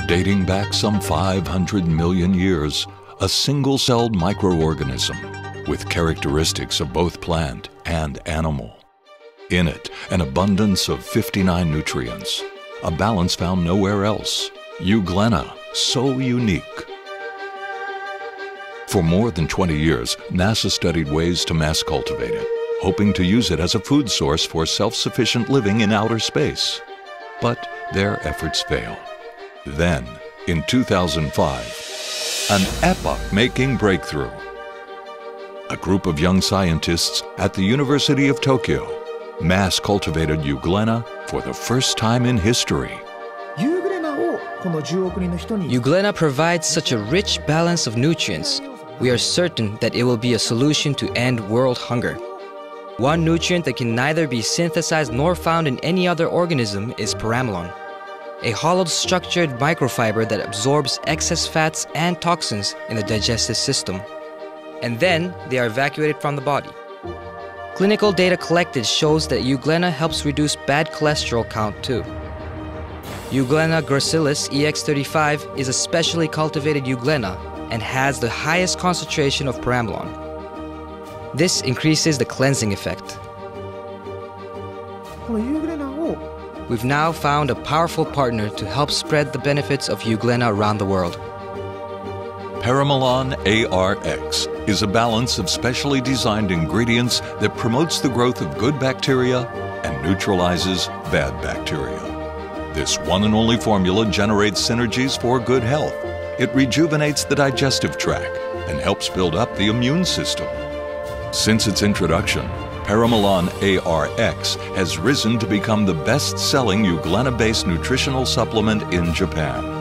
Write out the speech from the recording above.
Dating back some 500 million years, a single-celled microorganism with characteristics of both plant and animal. In it, an abundance of 59 nutrients, a balance found nowhere else. Euglena, so unique. For more than 20 years, NASA studied ways to mass cultivate it, hoping to use it as a food source for self-sufficient living in outer space. But their efforts failed. Then, in 2005, an epoch-making breakthrough. A group of young scientists at the University of Tokyo mass cultivated Euglena for the first time in history. Euglena provides such a rich balance of nutrients. We are certain that it will be a solution to end world hunger. One nutrient that can neither be synthesized nor found in any other organism is paramylon, a hollowed structured microfiber that absorbs excess fats and toxins in the digestive system, and then they are evacuated from the body. Clinical data collected shows that Euglena helps reduce bad cholesterol count too. Euglena gracilis EX35 is a specially cultivated Euglena and has the highest concentration of paramylon. This increases the cleansing effect. We've now found a powerful partner to help spread the benefits of Euglena around the world. Paramylon ARX is a balance of specially designed ingredients that promotes the growth of good bacteria and neutralizes bad bacteria. This one and only formula generates synergies for good health. It rejuvenates the digestive tract and helps build up the immune system. Since its introduction, Paramylon ARX has risen to become the best-selling Euglena-based nutritional supplement in Japan.